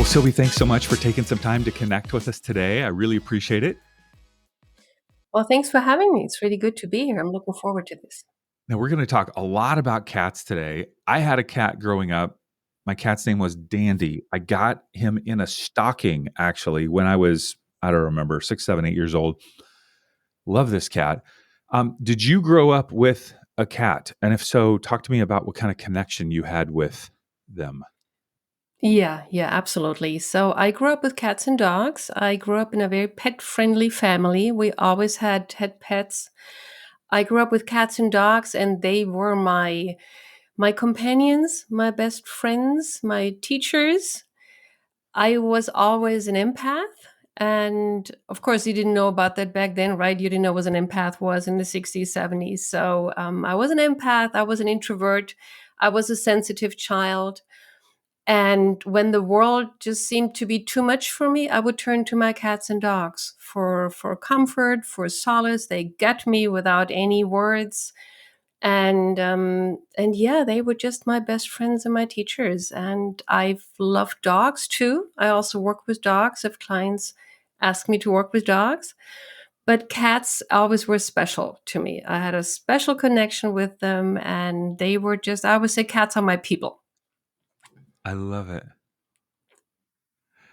Sylvie, thanks so much for taking some time to connect with us today. I really appreciate it. Well, thanks for having me. It's really good to be here. I'm looking forward to this. Now, we're going to talk a lot about cats today. I had a cat growing up. My cat's name was Dandy. I got him in a stocking, actually, when I was, I don't remember, 6, 7, 8 years old. Love this cat. Did you grow up with a cat? And if so, talk to me about what kind of connection you had with them. Yeah, absolutely. So I grew up with cats and dogs. I grew up in a very pet-friendly family. We always had pets. I grew up with cats and dogs, and they were my companions, my best friends, my teachers. I was always an empath. And of course, you didn't know about that back then, right? You didn't know what an empath was in the 60s, 70s. So I was an empath. I was an introvert. I was a sensitive child. And when the world just seemed to be too much for me, I would turn to my cats and dogs for comfort, for solace. They get me without any words. And yeah, they were just my best friends and my teachers. And I've loved dogs too. I also work with dogs if clients ask me to work with dogs. But cats always were special to me. I had a special connection with them, and they were just, I would say cats are my people. I love it.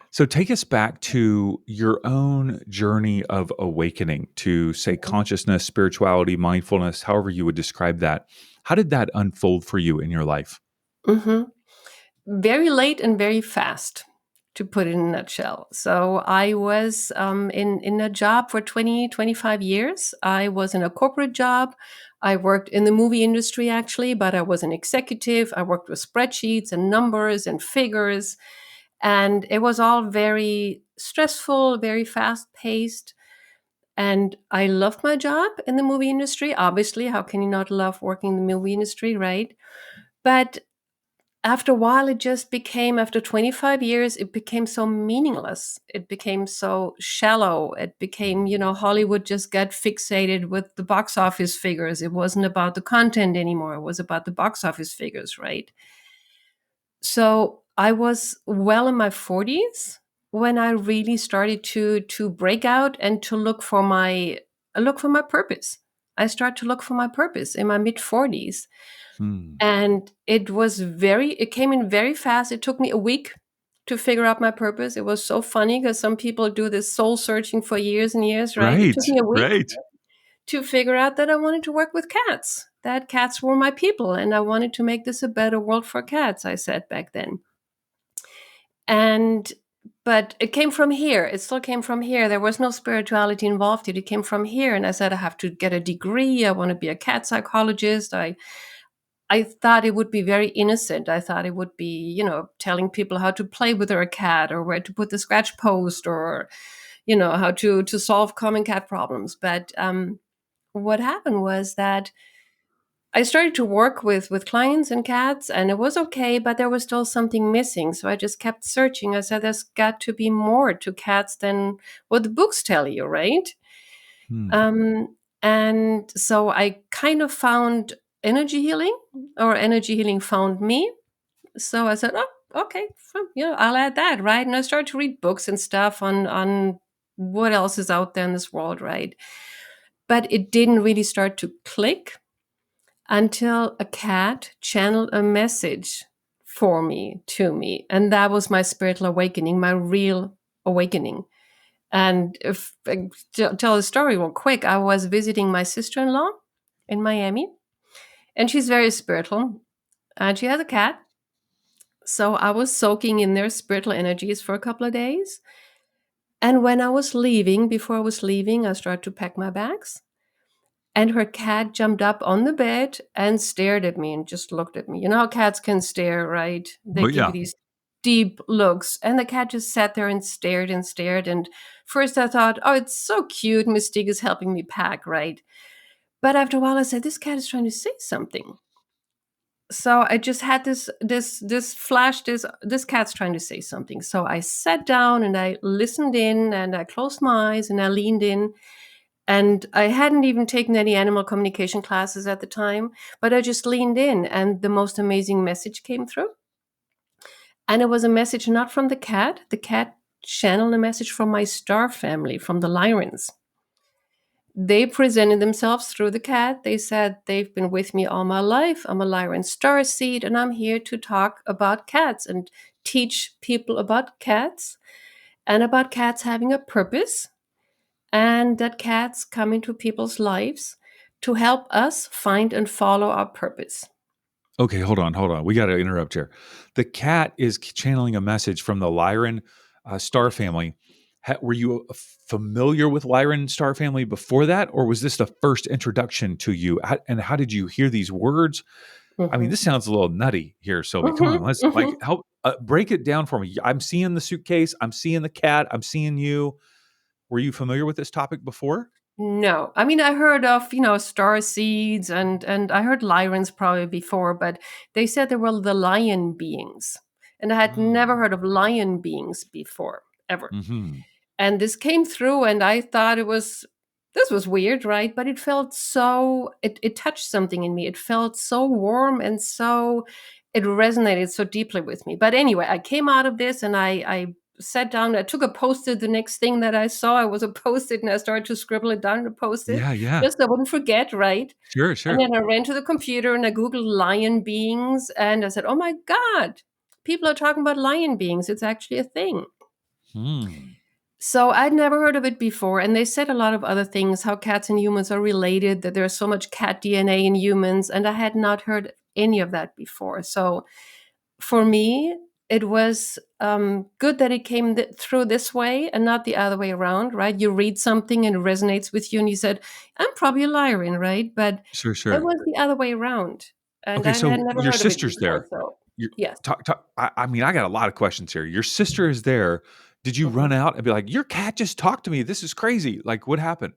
So take us back to your own journey of awakening to, say, consciousness, spirituality, mindfulness, however you would describe that. How did that unfold for you in your life? Hmm. Very late and very fast, to put it in a nutshell. So I was in a job for 25 years. I was in a corporate job. I worked in the movie industry actually, but I was an executive. I worked with spreadsheets and numbers and figures. And it was all very stressful, very fast paced. And I loved my job in the movie industry. Obviously, how can you not love working in the movie industry, right? But after a while, it just became, after 25 years, it became so meaningless. It became so shallow. It became, Hollywood just got fixated with the box office figures. It wasn't about the content anymore. It was about the box office figures, right? So I was well in my 40s when I really started to break out and to look for my purpose. I started to look for my purpose in my mid 40s, Hmm. and it came in very fast. It took me a week to figure out my purpose. It was so funny because some people do this soul searching for years and years, right? It Right, took me a week right. to figure out that I wanted to work with cats, that cats were my people, and I wanted to make this a better world for cats, I said back then. And but it came from here. It still came from here. There was no spirituality involved. It came from here. And I said, I have to get a degree. I want to be a cat psychologist. I thought it would be very innocent. I thought it would be, telling people how to play with their cat or where to put the scratch post or, how to solve common cat problems. But what happened was that I started to work with clients and cats, and it was okay, but there was still something missing. So I just kept searching. I said, there's got to be more to cats than what the books tell you, right? Hmm. And so I kind of found energy healing, or energy healing found me. So I said, oh, okay, I'll add that, right? And I started to read books and stuff on what else is out there in this world, right? But it didn't really start to click until a cat channeled a message for me, to me. And that was my spiritual awakening, my real awakening. And if I tell the story real quick, I was visiting my sister-in-law in Miami, and she's very spiritual, and she has a cat. So I was soaking in their spiritual energies for a couple of days. And when I was leaving, before I was leaving, I started to pack my bags. And her cat jumped up on the bed and stared at me and just looked at me. You know how cats can stare, right? They Oh, give you yeah. these deep looks. And the cat just sat there and stared and stared. And first I thought, oh, it's so cute. Mystique is helping me pack, right? But after a while, I said, this cat is trying to say something. So I just had this flash. This cat's trying to say something. So I sat down and I listened in, and I closed my eyes and I leaned in, and I hadn't even taken any animal communication classes at the time, but I just leaned in, and the most amazing message came through. And it was a message not from the cat. The cat channeled a message from my star family, from the Lyrans. They presented themselves through the cat. They said, they've been with me all my life. I'm a Lyran starseed, and I'm here to talk about cats and teach people about cats and about cats having a purpose, and that cats come into people's lives to help us find and follow our purpose. Okay, hold on. We got to interrupt here. The cat is channeling a message from the Lyran star Yes. family. Were you familiar with Lyran star family before that, or was this the first introduction to you? And how did you hear these words? I mean, Mm-hmm. this sounds a little nutty here, Sylvie. Come on, Mm-hmm. let's like Mm-hmm. help break it down for me. I'm seeing the suitcase. I'm seeing the cat. I'm seeing you. Were you familiar with this topic before? No, I mean I heard of star seeds and I heard Lyrans probably before, but they said they were the lion beings, and I had never Mm. heard of lion beings before ever. Hmm. And this came through, and I thought this was weird, right? But it felt so it touched something in me. It felt so warm and so it resonated so deeply with me. But anyway, I came out of this and I sat down. I took a post-it. The next thing that I saw, it was a post-it, and I started to scribble it down on a post-it Yeah, yeah. just so I wouldn't forget, right? Sure, And sure. then I ran to the computer and I Googled lion beings, and I said, "Oh my God, people are talking about lion beings. It's actually a thing." Hmm. So I'd never heard of it before. And they said a lot of other things, how cats and humans are related, that there's so much cat DNA in humans. And I had not heard any of that before. So for me, it was good that it came through this way and not the other way around, right? You read something and it resonates with you, and you said, I'm probably a Lyran, right? But Sure, it sure. was the other way around. And Okay, I had so never your heard of it sister's before. there. So, You yes. talk. I mean, I got a lot of questions here. Your sister is there. Did you run Mhm. out and be like, "Your cat just talked to me. This is crazy." Like, what happened?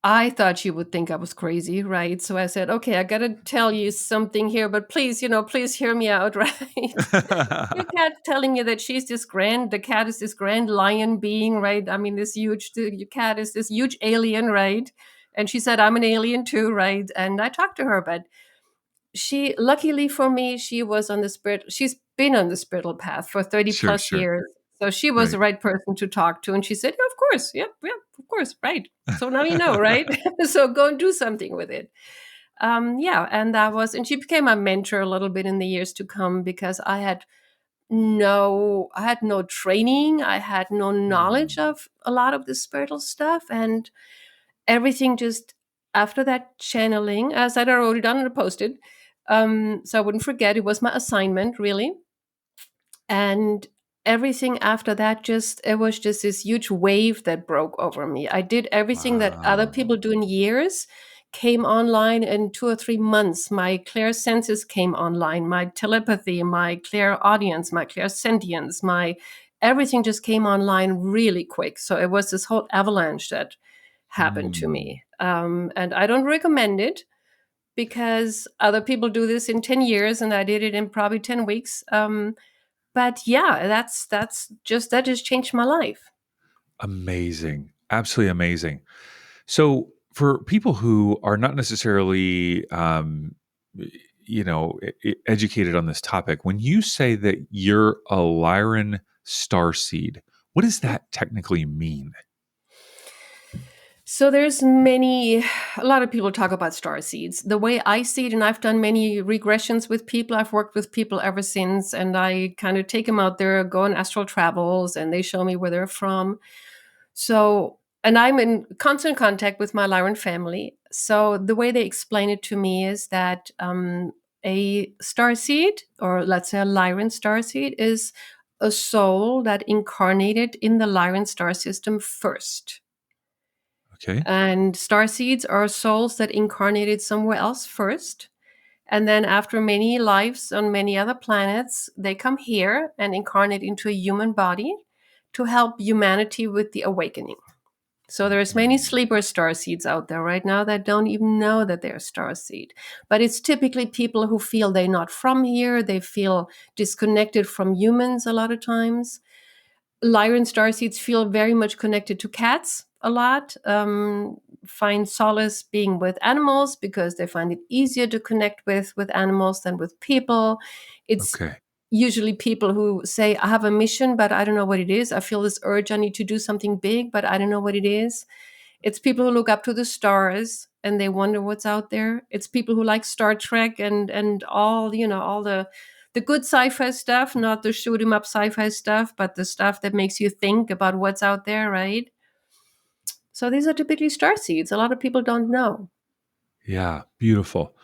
I thought she would think I was crazy, right? So I said, okay, I got to tell you something here, but please, please hear me out, right? Your cat's telling me that the cat is this grand lion being, right? I mean, your cat is this huge alien, right? And she said, I'm an alien too, right? And I talked to her, but luckily for me, she's been on the spiritual path for 30 Sure, plus sure. years. So she was the Right. right person to talk to. And she said, yeah, of course. Yep, yeah, of course. Right. So now you know, right? So go and do something with it. Yeah. And she became my mentor a little bit in the years to come, because I had no training. I had no knowledge Mm. of a lot of the spiritual stuff. And everything just after that channeling, as I'd already done and posted, so I wouldn't forget. It was my assignment, really, and everything after that it was just this huge wave that broke over me. I did everything that other Wow. people do in years, came online in 2 or 3 months. My clear senses came online, my telepathy, my clear audience, my clear sentience, my everything just came online really quick. So it was this whole avalanche that happened to Mm. me. And I don't recommend it, because other people do this in 10 years and I did it in probably 10 weeks. But yeah, that just changed my life. Amazing. Absolutely amazing. So, for people who are not necessarily, educated on this topic, when you say that you're a Lyran starseed, what does that technically mean? So a lot of people talk about star seeds. The way I see it, and I've done many regressions with people, I've worked with people ever since, and I kind of take them out there, go on astral travels, and they show me where they're from. So, and I'm in constant contact with my Lyran family. So the way they explain it to me is that a star seed, or let's say a Lyran star seed, is a soul that incarnated in the Lyran star system first. Okay. And star seeds are souls that incarnated somewhere else first. And then, after many lives on many other planets, they come here and incarnate into a human body to help humanity with the awakening. So there's many Mhm. sleeper star seeds out there right now that don't even know that they're star seed. But it's typically people who feel they're not from here. They feel disconnected from humans a lot of times. Lyran starseeds feel very much connected to cats a lot, find solace being with animals because they find it easier to connect with animals than with people. It's Okay. usually people who say, I have a mission, but I don't know what it is. I feel this urge, I need to do something big, but I don't know what it is. It's people who look up to the stars and they wonder what's out there. It's people who like Star Trek and all, all the good sci-fi stuff, not the shoot 'em up sci-fi stuff, but the stuff that makes you think about what's out there, right? So these are typically star seeds. A lot of people don't know. Yeah, beautiful.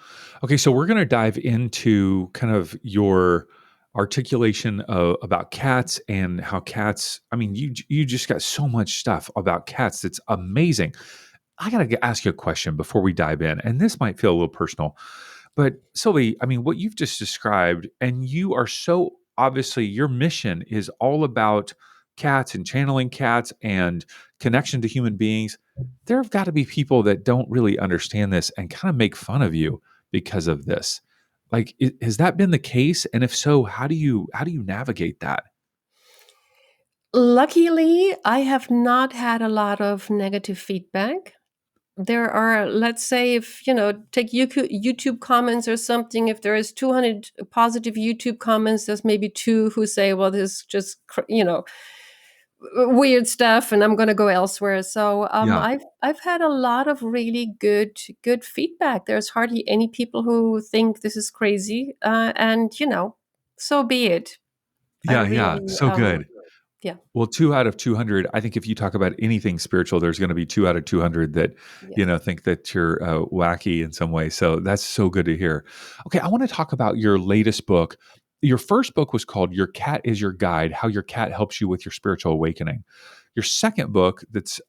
Okay, so we're going to dive into kind of your articulation about cats and how cats. I mean, you just got so much stuff about cats that's amazing. I got to ask you a question before we dive in, and this might feel a little personal, but Sylvie, I mean, what you've just described, and you are so obviously your mission is all about cats and channeling cats and connection to human beings. There have got to be people that don't really understand this and kind of make fun of you because of this. Like, has that been the case? And if so, how do you navigate that? Luckily, I have not had a lot of negative feedback. There are, let's say, if take YouTube comments or something, if there is 200 positive YouTube comments, there's maybe two who say, well, this is just weird stuff and I'm going to go elsewhere. So Yeah, I've had a lot of really good feedback. There's hardly any people who think this is crazy, and so be it. I yeah, yeah. really So good. yeah. Well, 2 out of 200, I think if you talk about anything spiritual, there's gonna be 2 out of 200 that, Yes. think that you're, wacky in some way, so that's so good to hear. Okay, I wanna talk about your latest book. Your first book was called Your Cat is Your Guide: How Your Cat Helps You with Your Spiritual Awakening. Your second book that's,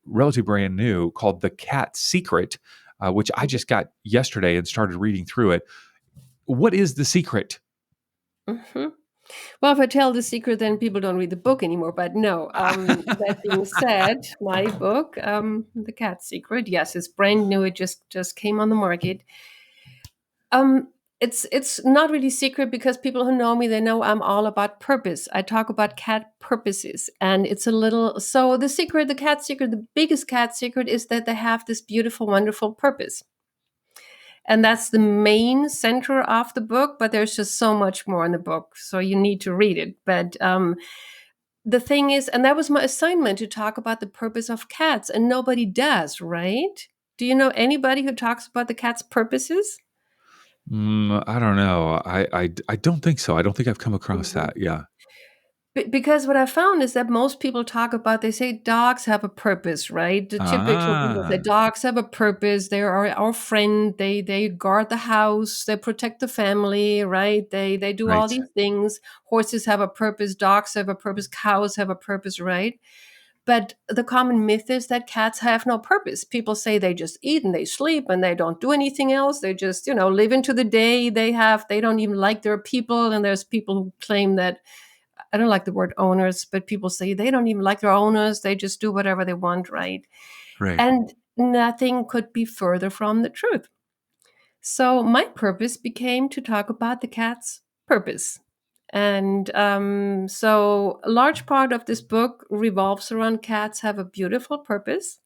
relatively brand new called The Cat Secret, which I just got yesterday and started reading through it. What is the secret? Mhm. Well, if I tell the secret, then people don't read the book anymore. But no, that being said, my book, The Cat Secret, yes, it's brand new. It just came on the market. Um, it's not really secret because people who know me, they know I'm all about purpose. I talk about cat purposes, and it's a little so the secret, the cat secret, the biggest cat secret is that they have this beautiful, wonderful purpose. And that's the main center of the book, but there's just so much more in the book, so you need to read it. But the thing is, and that was my assignment, to talk about the purpose of cats, and nobody does, right? Do you know anybody who talks about the cat's purposes? I don't know. I don't think so. I don't think I've come across Mhm. that. Yeah. Because what I found is that most people talk about, they say dogs have a purpose, right? The typical people say Ah, dogs have a purpose. They are our friend. They guard the house. They protect the family, right? They do all right, these things. Horses have a purpose. Dogs have a purpose. Cows have a purpose, right? But the common myth is that cats have no purpose. People say they just eat and they sleep and they don't do anything else. They just, live into the day. They don't even like their people. And there's people who claim that, I don't like the word owners, but people say they don't even like their owners. They just do whatever they want, right? right. And nothing could be further from the truth. So my purpose became to talk about the cat's purpose. And so a large part of this book revolves around cats have a beautiful purpose,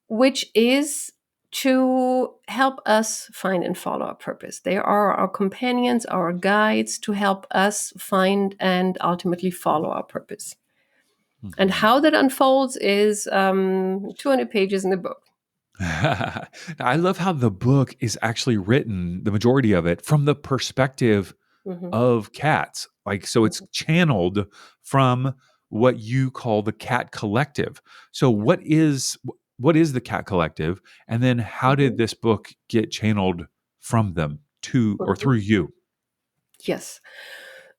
which is to help us find and follow our purpose. They are our companions, our guides to help us find and ultimately follow our purpose. And Mhm. how that unfolds is 200 pages in the book. I love how the book is actually written, the majority of it, from the perspective Mhm, of cats. Like, so it's mhm. channeled from what you call the cat collective. So what is the cat collective? And then how did Mhm, this book get channeled from them to or mhm. through you? Yes.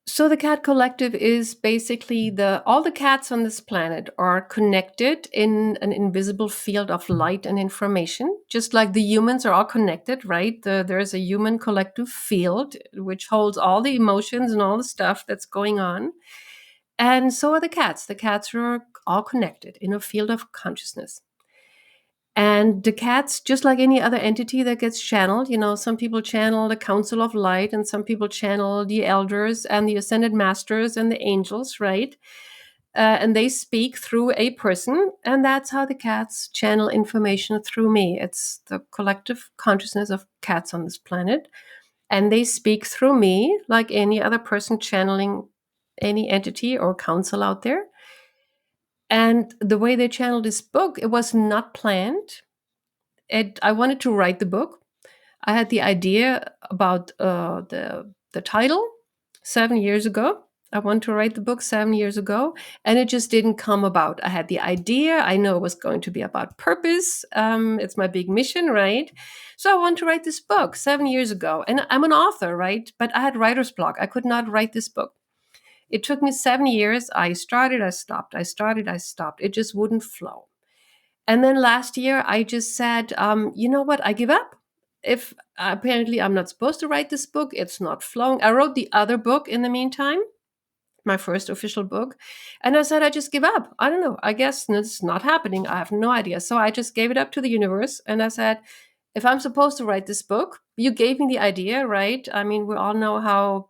So the cat collective is basically the all the cats on this planet are connected in an invisible field of light and information, just like the humans are all connected, right? There's a human collective field which holds all the emotions and all the stuff that's going on. And so are the cats. The cats are all connected in a field of consciousness. And the cats, just like any other entity that gets channeled, some people channel the Council of Light, and some people channel the elders and the ascended masters and the angels, right? And they speak through a person, and that's how the cats channel information through me. It's the collective consciousness of cats on this planet. and they speak through me like any other person channeling any entity or council out there. And the way they channeled this book, it was not planned. I wanted to write the book. I had the idea about the title 7 years ago. I wanted to write the book 7 years ago, and it just didn't come about. I had the idea. I know it was going to be about purpose. It's my big mission, right? So I wanted to write this book 7 years ago, and I'm an author, right? But I had writer's block. I could not write this book. It took me 7 years. I started, I stopped. I started, I stopped. It just wouldn't flow. And then last year, I just said, you know what? I give up. If apparently I'm not supposed to write this book, it's not flowing. I wrote the other book in the meantime, my first official book. And I said, I just give up. I don't know. I guess it's not happening. I have no idea. So I just gave it up to the universe. And I said, if I'm supposed to write this book, you gave me the idea, right? I mean, we all know how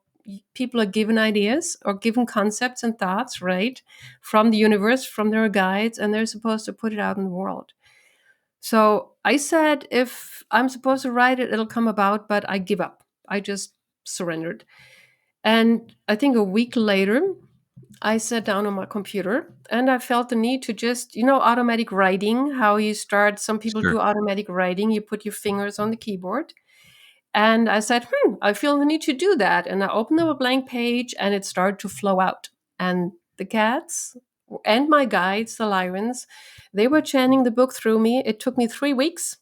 people are given ideas or given concepts and thoughts, right? From the universe, from their guides, and they're supposed to put it out in the world. So I said, if I'm supposed to write it, it'll come about, but I give up. I just surrendered. And I think a week later, I sat down on my computer and I felt the need to just, automatic writing, how you start. Some people do Sure. automatic writing, you put your fingers on the keyboard. And I said, I feel the need to do that. And I opened up a blank page and it started to flow out. And the cats and my guides, the Lyrans, they were chanting the book through me. It took me 3 weeks.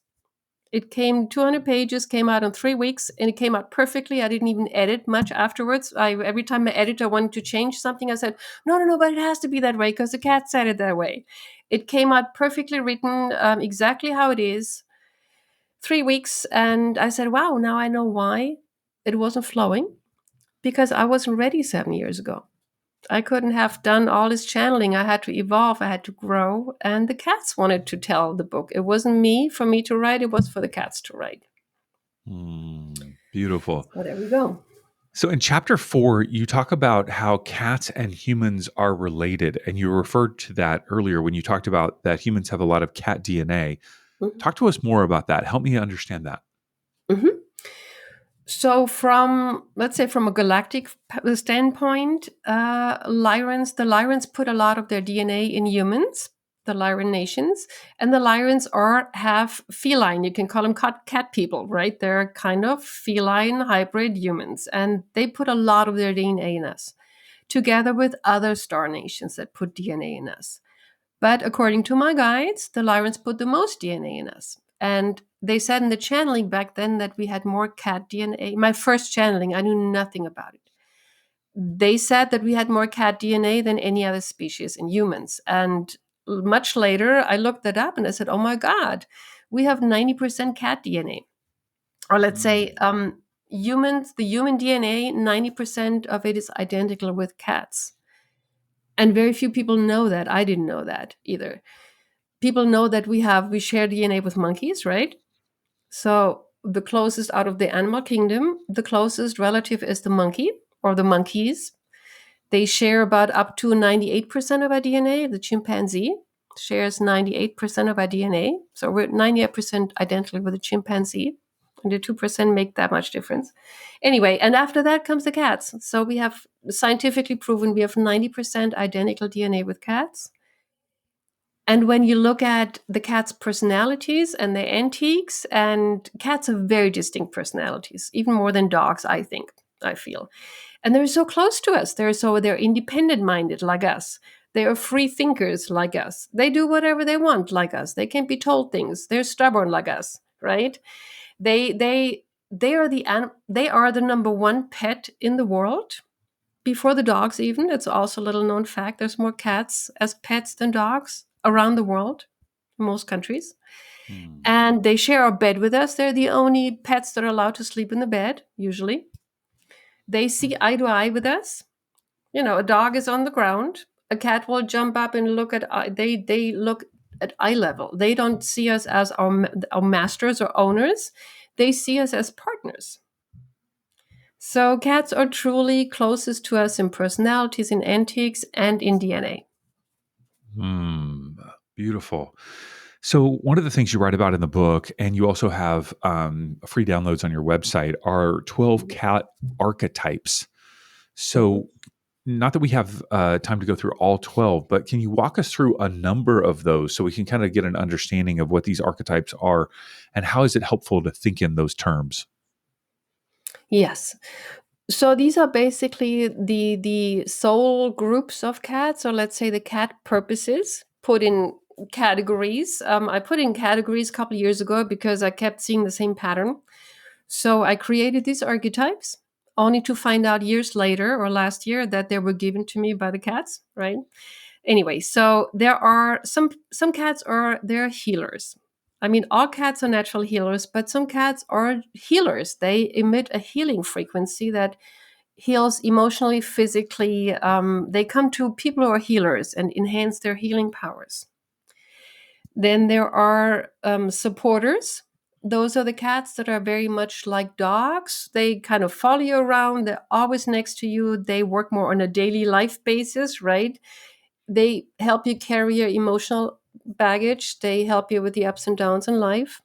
It came 200 pages, came out in 3 weeks, and it came out perfectly. I didn't even edit much afterwards. Every time I edit, I wanted to change something. I said, no, no, no, but it has to be that way because the cat said it that way. It came out perfectly written, exactly how it is. 3 weeks, and I said, wow, now I know why it wasn't flowing, because I wasn't ready 7 years ago. I couldn't have done all this channeling. I had to evolve, I had to grow, and the cats wanted to tell the book. It wasn't me for me to write, it was for the cats to write. Beautiful. So there we go. So in chapter 4, you talk about how cats and humans are related, and you referred to that earlier when you talked about that humans have a lot of cat DNA. Mhm. Talk to us more about that. Help me understand that. Mhm. So, from let's say from a galactic standpoint, the Lyrans put a lot of their DNA in humans, the Lyran nations, and the Lyrans have feline. You can call them cat people, right? They're kind of feline hybrid humans, and they put a lot of their DNA in us, together with other star nations that put DNA in us. But according to my guides, the Lyrans put the most DNA in us. And they said in the channeling back then that we had more cat DNA. My first channeling, I knew nothing about it. They said that we had more cat DNA than any other species in humans. And much later, I looked that up and I said, oh my God, we have 90% cat DNA. Or let's say the human DNA, 90% of it is identical with cats. And very few people know that. I didn't know that either. People know that we share DNA with monkeys, right? So the closest out of the animal kingdom, the closest relative is the monkey or the monkeys. They share about up to 98% of our DNA. The chimpanzee shares 98% of our DNA. So we're 98% identical with the chimpanzee. And the 2% make that much difference. Anyway, and after that comes the cats. So we have scientifically proven we have 90% identical DNA with cats. And when you look at the cats' personalities and their antiques, and cats have very distinct personalities, even more than dogs, I think, I feel. And they're so close to us. They're independent minded like us. They are free thinkers like us. They do whatever they want like us. They can't be told things. They're stubborn like us, right? They are the number one pet in the world before the dogs. Even it's also a little known fact. There's more cats as pets than dogs around the world, in most countries. Hmm. And they share a bed with us. They're the only pets that are allowed to sleep in the bed, usually. They see eye to eye with us. A dog is on the ground. A cat will jump up and look at they look at eye level. They don't see us as our masters or owners. They see us as partners. So cats are truly closest to us in personalities, in antiques, and in DNA. Hmm. Beautiful. So, one of the things you write about in the book, and you also have free downloads on your website, are 12 cat archetypes. Mhm. So, not that we have time to go through all 12, but can you walk us through a number of those so we can kind of get an understanding of what these archetypes are and how is it helpful to think in those terms? Yes. So these are basically the soul groups of cats, or let's say the cat purposes, put in categories. I put in categories a couple of years ago because I kept seeing the same pattern. So I created these archetypes, only to find out years later or last year that they were given to me by the cats. Right. Anyway, so there are some cats are they're healers. I mean, all cats are natural healers, but some cats are healers. They emit a healing frequency that heals emotionally, physically. They come to people who are healers and enhance their healing powers. Then there are supporters. Those are the cats that are very much like dogs. They kind of follow you around. They're always next to you. They work more on a daily life basis, right? They help you carry your emotional baggage. They help you with the ups and downs in life.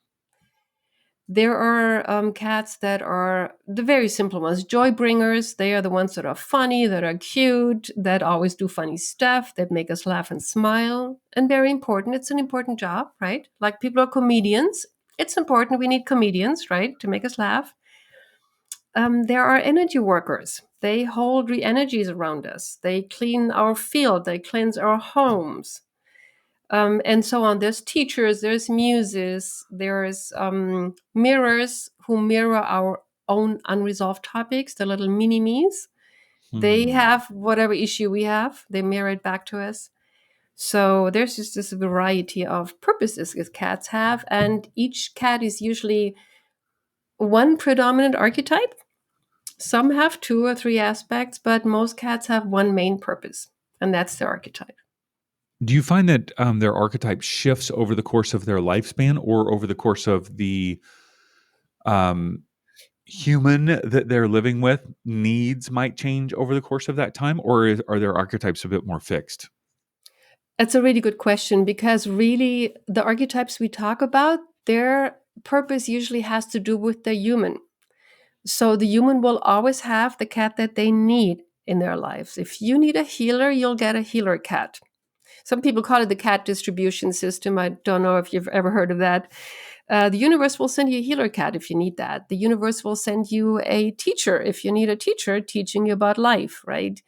There are cats that are the very simple ones, joy bringers. They are the ones that are funny, that are cute, that always do funny stuff, that make us laugh and smile. And very important, it's an important job, right? Like people are comedians. It's important. We need comedians, right, to make us laugh. There are energy workers. They hold the energies around us. They clean our field. They cleanse our homes, and so on. There's teachers, there's muses, there's mirrors who mirror our own unresolved topics, the little mini me's. They Hmm. have whatever issue we have, they mirror it back to us. So there's just this variety of purposes that cats have, and each cat is usually one predominant archetype. Some have two or three aspects, but most cats have one main purpose, and that's their archetype. Do you find that their archetype shifts over the course of their lifespan or over the course of the um, human that they're living with needs might change over the course of that time, or are their archetypes a bit more fixed? That's a really good question because really the archetypes we talk about, their purpose usually has to do with the human. So the human will always have the cat that they need in their lives. If you need a healer, you'll get a healer cat. Some people call it the cat distribution system. I don't know if you've ever heard of that. The universe will send you a healer cat if you need that. The universe will send you a teacher if you need a teacher teaching you about life, right?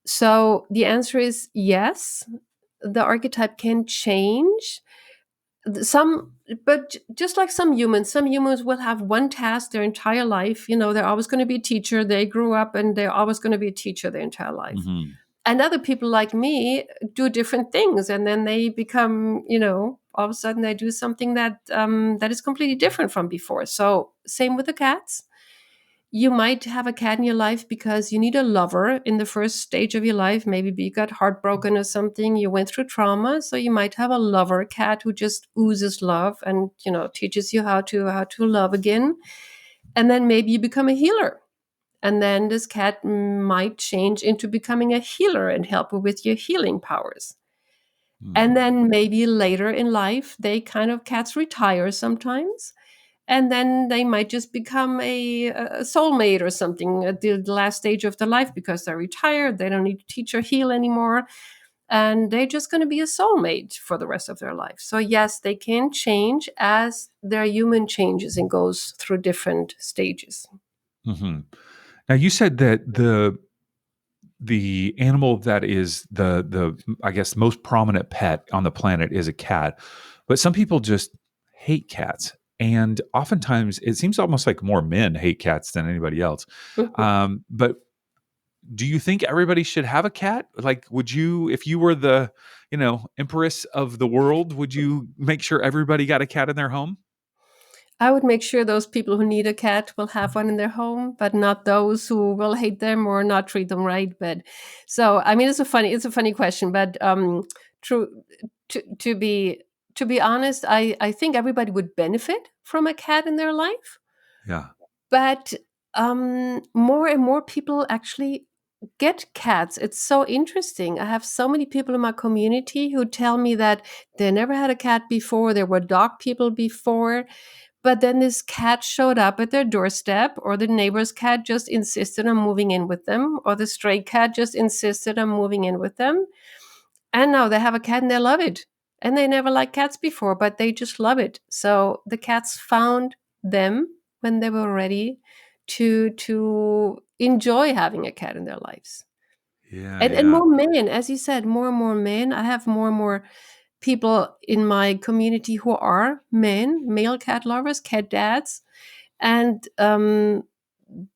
So the answer is yes, the archetype can change. Some, but just like some humans will have one task their entire life. You know, they're always going to be a teacher. They grew up and they're always going to be a teacher their entire life. Hmm. And other people like me do different things, and then they become, all of a sudden they do something that is completely different from before. So same with the cats. You might have a cat in your life because you need a lover in the first stage of your life. Maybe you got heartbroken or something. You went through trauma, so you might have a lover cat who just oozes love and teaches you how to love again. And then maybe you become a healer, and then this cat might change into becoming a healer and help you with your healing powers. And Hmm. then maybe later in life, they kind of cats retire sometimes, and then they might just become a soulmate or something at the last stage of their life because they're retired. They don't need to teach or heal anymore, and they're just going to be a soulmate for the rest of their life. So yes, they can change as their human changes and goes through different stages. Hmm. Now, you said that the animal that is the I guess most prominent pet on the planet is a cat, but some people just hate cats, and oftentimes it seems almost like more men hate cats than anybody else. But do you think everybody should have a cat? Like, would you, if you were the empress of the world, would you make sure everybody got a cat in their home? I would make sure those people who need a cat will have one in their home, but not those who will hate them or not treat them right. But so, I mean, it's a funny question, but true to be honest, I think everybody would benefit from a cat in their life, Yeah. but more and more people actually. get cats. It's so interesting. I have so many people in my community who tell me that they never had a cat before. There were dog people before, but then this cat showed up at their doorstep, or the neighbor's cat just insisted on moving in with them, or the stray cat just insisted on moving in with them. And now they have a cat and they love it. And they never liked cats before, but they just love it. So the cats found them when they were ready to enjoy having a cat in their lives. Yeah, And yeah, more men, as you said, more and more men. I have more and more people in my community who are men, male cat lovers, cat dads, and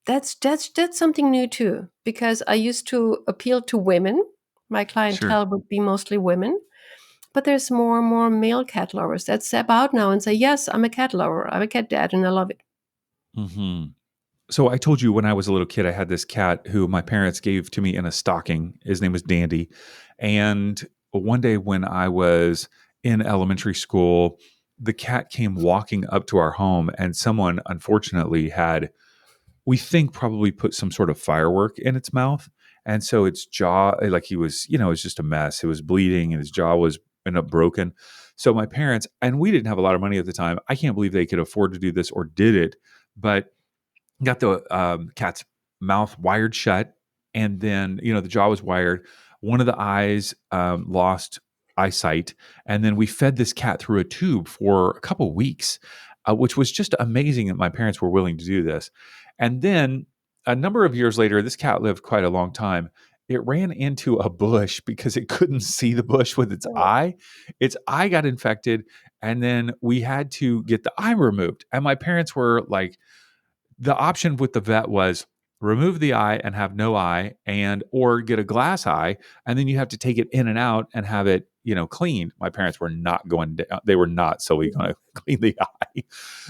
that's something new too. Because I used to appeal to women. My sure. clientele would be mostly women, but there's more and more male cat lovers that step out now and say, "Yes, I'm a cat lover. I'm a cat dad, and I love it." Hmm. So I told you when I was a little kid, I had this cat who my parents gave to me in a stocking. His name was Dandy. And one day when I was in elementary school, the cat came walking up to our home, and someone unfortunately had, we think, probably put some sort of firework in its mouth. And so its jaw, like he was, it was just a mess. It was bleeding and his jaw was ended up broken. So my parents, and we didn't have a lot of money at the time. I can't believe they could afford to do this or did it, but got the cat's mouth wired shut, and then the jaw was wired. One of the eyes lost eyesight, and then we fed this cat through a tube for a couple weeks, which was just amazing that my parents were willing to do this. And then a number of years later, this cat lived quite a long time. It ran into a bush because it couldn't see the bush with its Oh. eye. Its eye got infected, and then we had to get the eye removed. And my parents were like, the option with the vet was remove the eye and have no eye, and or get a glass eye, and then you have to take it in and out and have it cleaned. My parents were not going to, they were not solely going Mhm. to clean the eye.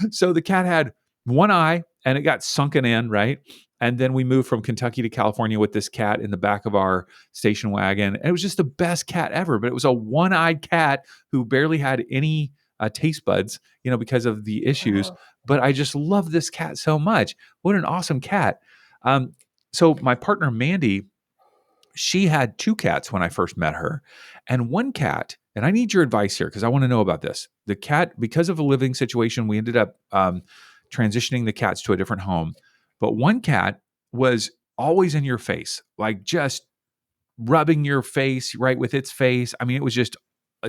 So the cat had one eye and it got sunken in, right? And then we moved from Kentucky to California with this cat in the back of our station wagon, and it was just the best cat ever. But it was a one-eyed cat who barely had any taste buds, because of the issues. Wow. But I just love this cat so much. What an awesome cat. Um, so my partner Mandy, she had two cats when I first met her, and one cat. And I need your advice here because I want to know about this. The cat, because of a living situation, we ended up transitioning the cats to a different home. But one cat was always in your face, like just rubbing your face right with its face. I mean, it was just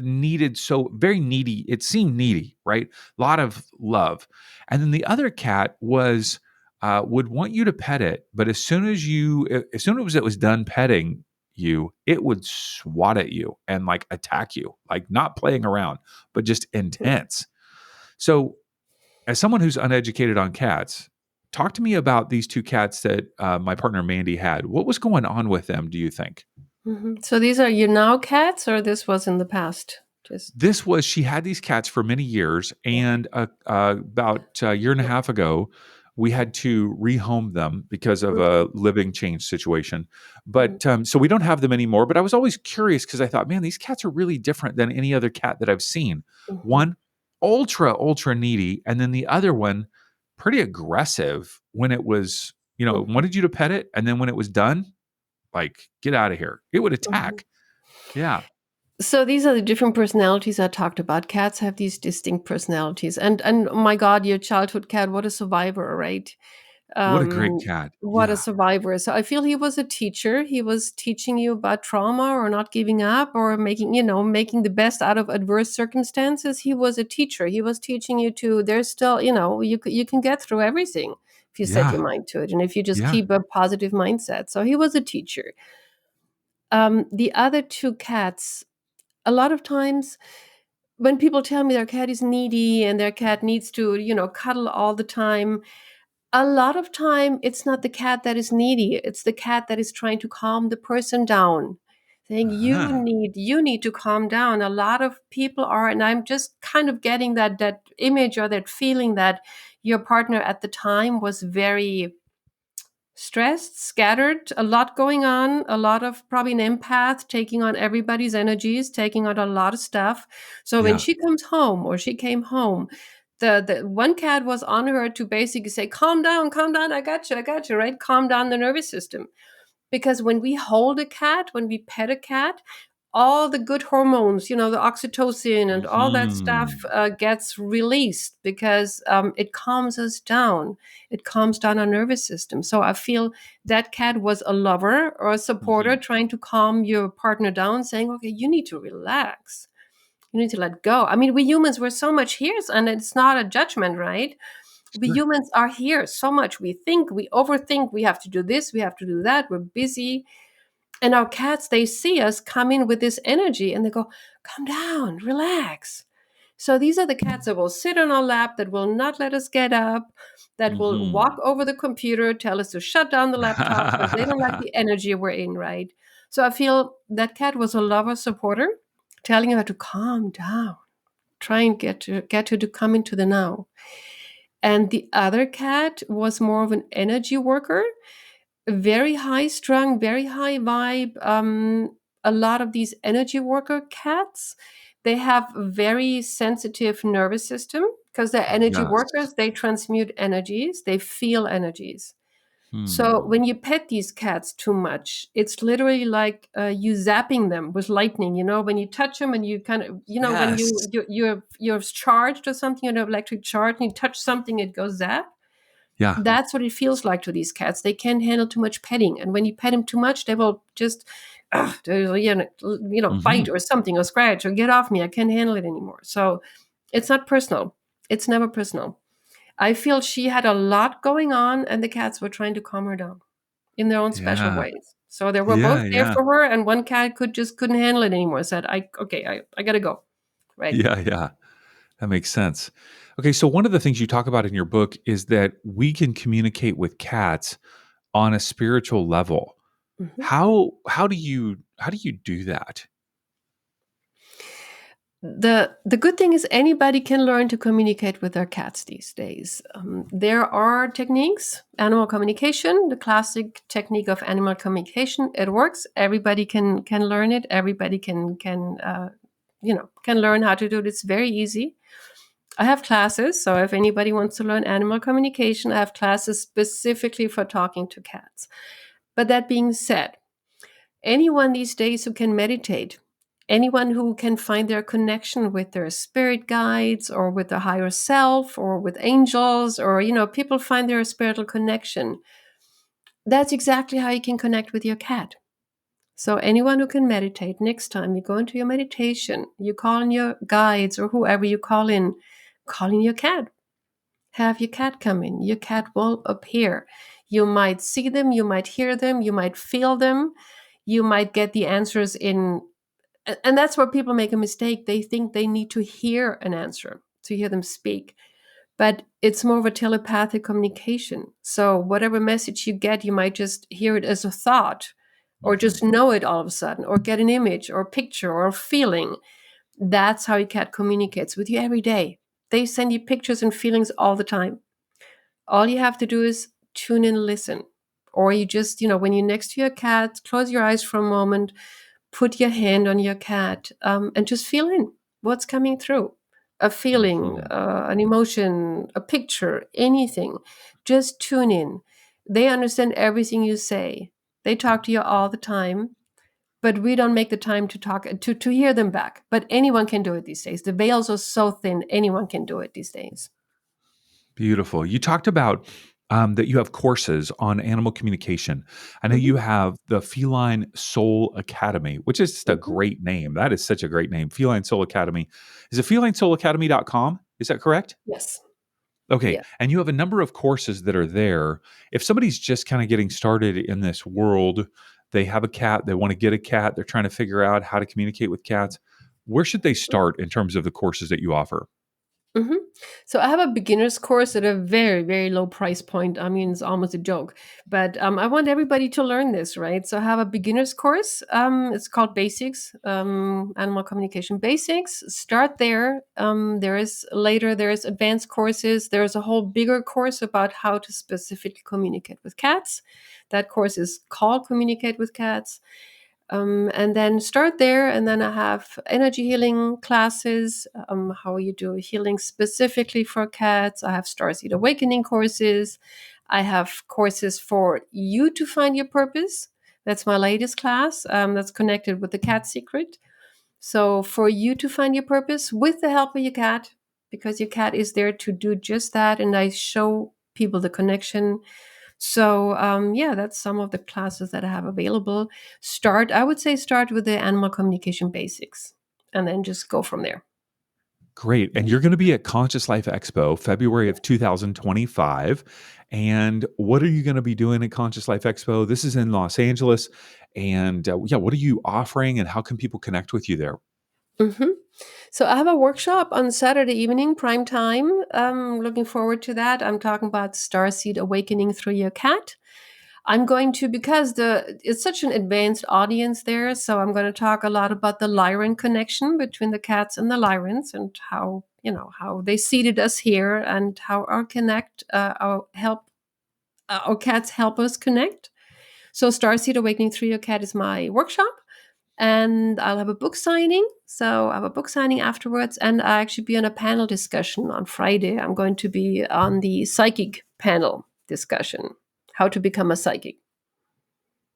needed, so very needy. It seemed needy, right? A lot of love. And then the other cat was would want you to pet it, but as soon as it was done petting you, it would swat at you and like attack you, like not playing around, but just intense. So, as someone who's uneducated on cats, talk to me about these two cats that my partner Mandy had. What was going on with them? Do you think? Mhm. So these are your now cats, or this was in the past? Just This was, she had these cats for many years, and about a year and a half ago, we had to rehome them because of a living change situation. Mhm. But so we don't have them anymore. But I was always curious because I thought, man, these cats are really different than any other cat that I've seen. Mhm. One, ultra needy, and then the other one, pretty aggressive when it was, Mhm. wanted you to pet it, and then when it was done, like, get out of here. It would Mhm. attack. Yeah. So these are the different personalities I talked about. Cats have these distinct personalities, and oh my God, your childhood cat, what a survivor, right? What a great Um, cat. what a Yeah. survivor! So I feel he was a teacher. He was teaching you about trauma or not giving up or making the best out of adverse circumstances. He was a teacher. He was teaching you to. There's still, you can get through everything if you set your Yeah. mind to it, and if you just Yeah. keep a positive mindset. So he was a teacher. The other two cats, a lot of times when people tell me their cat is needy and their cat needs to, cuddle all the time, a lot of time it's not the cat that is needy, it's the cat that is trying to calm the person down, saying Uh-huh. you need to calm down. A lot of people are, and I'm just kind of getting that image or that feeling that your partner at the time was very stressed, scattered, a lot going on, a lot of probably an empath taking on everybody's energies, taking on a lot of stuff. So when Yeah. she comes home or she came home, the one cat was on her to basically say, calm down, I got you, right? Calm down the nervous system. because when we hold a cat, when we pet a cat, all the good hormones, the oxytocin and all that stuff Mhm. gets released because it calms us down. It calms down our nervous system. So I feel that cat was a lover or a supporter Mhm. trying to calm your partner down, saying, okay, you need to relax. You need to let go. I mean, we humans, we're so much here, and it's not a judgment, right? We Sure. humans are here so much. We think, we overthink, we have to do this, we have to do that, we're busy. And our cats, they see us come in with this energy and they go, calm down, relax. So these are the cats that will sit on our lap, that will not let us get up, that will walk Mhm. over the computer, tell us to shut down the laptop because they don't like the energy we're in, right? So I feel that cat was a lover supporter, telling her to calm down, try and get her to come into the now. And the other cat was more of an energy worker, very high strung, very high vibe. A lot of these energy worker cats, they have very sensitive nervous system because they're energy Yes. workers. They transmute energies, they feel energies. So Hmm. when you pet these cats too much, it's literally like you zapping them with lightning. When you touch them and you kind of, when Yes. you're charged or something, electric charge, and you touch something, it goes zap. Yeah. That's what it feels like to these cats. They can't handle too much petting, and when you pet them too much, they will just, bite Mhm. or something or scratch or get off me. I can't handle it anymore. So it's not personal. It's never personal. I feel she had a lot going on, and the cats were trying to calm her down in their own special Yeah. ways. So they were both Yeah, there yeah. for her, and one cat couldn't handle it anymore. Said, I gotta go." Right. Yeah, yeah. That makes sense. Okay, so one of the things you talk about in your book is that we can communicate with cats on a spiritual level. Mhm. How do you do that? The good thing is anybody can learn to communicate with their cats these days. There are techniques, animal communication, the classic technique of animal communication. It works. Everybody can learn it. Everybody can learn how to do it. It's very easy. I have classes, so if anybody wants to learn animal communication, I have classes specifically for talking to cats. But that being said, anyone these days who can meditate, anyone who can find their connection with their spirit guides or with the higher self or with angels, or people find their spiritual connection, that's exactly how you can connect with your cat. So anyone who can meditate, next time you go into your meditation, you call in your guides or whoever you call in your cat. Have your cat come in. Your cat will appear. You might see them, you might hear them, you might feel them, you might get the answers in. And that's where people make a mistake. They think they need to hear an answer to hear them speak. But it's more of a telepathic communication. So whatever message you get, you might just hear it as a thought, or just Mhm. know it all of a sudden, or get an image or a picture or a feeling. That's how your cat communicates with you every day. They send you pictures and feelings all the time. All you have to do is tune in and listen. Or you just, when you're next to your cat, close your eyes for a moment, put your hand on your cat, and just feel in what's coming through. A feeling, Mhm. an emotion, a picture, anything. Just tune in. They understand everything you say. They talk to you all the time, but we don't make the time to talk to hear them back. But anyone can do it these days. The veils are so thin, anyone can do it these days. Beautiful. You talked about that you have courses on animal communication. I know you Mhm, have the Feline Soul Academy, which is just a mhm. great name. That is such a great name. Feline Soul Academy. Is it felinesoulacademy.com? Is that correct? Yes. Okay. Yeah. And you have a number of courses that are there. If somebody's just kind of getting started in this world, they have a cat, they want to get a cat, they're trying to figure out how to communicate with cats. Where should they start in terms of the courses that you offer? Mhm. So I have a beginner's course at a very, very low price point. I mean, it's almost a joke, but I want everybody to learn this, right? So I have a beginner's course. It's called Basics, Animal Communication Basics. Start there. There is advanced courses. There's a whole bigger course about how to specifically communicate with cats. That course is called Communicate with Cats. And then start there. And then I have energy healing classes, how you do healing specifically for cats. I have Starseed Awakening courses. I have courses for you to find your purpose, That's my latest class. That's connected with the cat secret. So for you to find your purpose with the help of your cat, because your cat is there to do just that, and I show people the connection. So yeah, that's some of the classes that I have available. I would say start with the animal communication basics, and then just go from there. Great. And you're going to be at Conscious Life Expo, February of 2025. And what are you going to be doing at Conscious Life Expo? This is in Los Angeles. And yeah, what are you offering and how can people connect with you there? hmm So I have a workshop on Saturday evening, prime time. Looking forward to that. I'm talking about starseed awakening through your cat. I'm going to, because the it's such an advanced audience there, so I'm going to talk a lot about the Lyran connection between the cats and the Lyrans, and how, how they seeded us here, and how our cats help us connect. So Starseed Awakening through Your Cat is my workshop, and I'll have a book signing. So I have a book signing afterwards, and I actually be on a panel discussion on Friday. I'm going to be on the psychic panel discussion, how to become a psychic.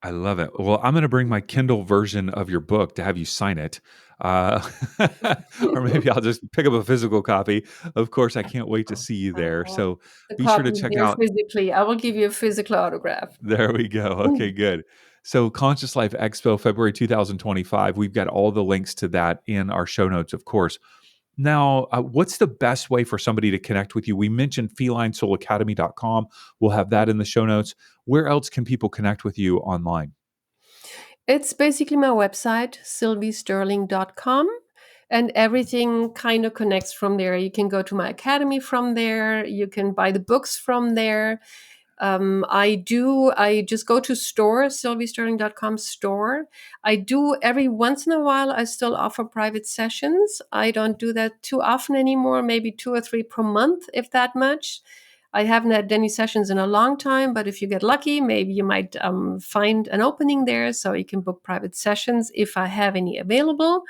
I love it. Well, I'm going to bring my Kindle version of your book to have you sign it. Uh, or maybe I'll just pick up a physical copy. Of course, I can't wait to see you there. Uh, So the be sure to copy is check there out. physically. I will give you a physical autograph. There we go. Okay, good. So, Conscious Life Expo, February 2025. We've got all the links to that in our show notes, of course. Now, what's the best way for somebody to connect with you? We mentioned felinesoulacademy.com. We'll have that in the show notes. Where else can people connect with you online? It's basically my website, sylviesterling.com, and everything kind of connects from there. You can go to my academy from there. You can buy the books from there. I just go to store, sylviesterling.com store. I do every once in a while, I still offer private sessions. I don't do that too often anymore, maybe 2 or 3 per month, if that much. I haven't had any sessions in a long time, but if you get lucky, maybe you might find an opening there, so you can book private sessions if I have any available.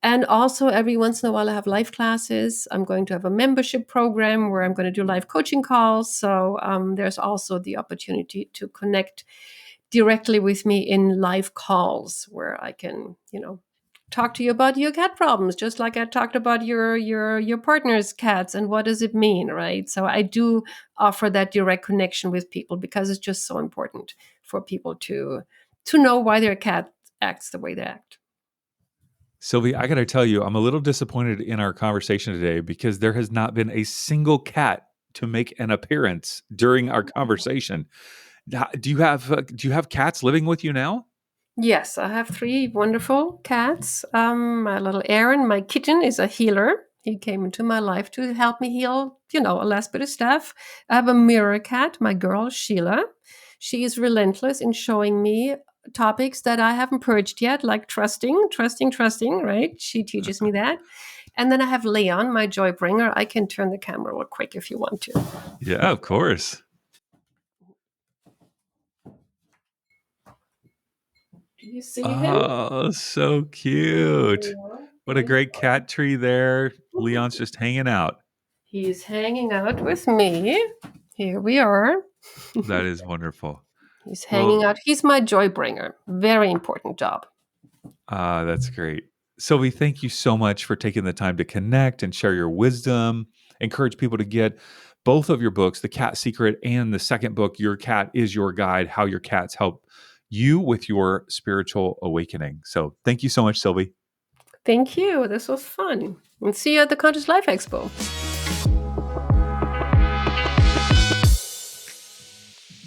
And also, every once in a while, I have live classes. I'm going to have a membership program where I'm going to do live coaching calls. So there's also the opportunity to connect directly with me in live calls where I can, talk to you about your cat problems, just like I talked about your partner's cats and what does it mean, right? So I do offer that direct connection with people because it's just so important for people to know why their cat acts the way they act. Sylvie, I got to tell you, I'm a little disappointed in our conversation today because there has not been a single cat to make an appearance during our conversation. Do you have cats living with you now? Yes, I have 3 wonderful cats. My little Aaron, my kitten, is a healer. He came into my life to help me heal, a last bit of stuff. I have a mirror cat, my girl, Sheila. She is relentless in showing me topics that I haven't purged yet, like trusting, right? She teaches me that. And then I have Leon, my joy bringer. I can turn the camera real quick if you want to. Yeah, of course. Do you see him? Oh, so cute. Leon. What a There you great are. cat tree there. Leon's just hanging out. He's hanging out with me. Here we are. That is wonderful. He's hanging Well, out. He's my joy bringer. Very important job. that's great. Sylvie, thank you so much for taking the time to connect and share your wisdom. Encourage people to get both of your books, The Cat Secret and the second book, Your Cat is Your Guide, How Your Cats Help You with Your Spiritual Awakening. So thank you so much, Sylvie. Thank you. This was fun. And see you at the Conscious Life Expo.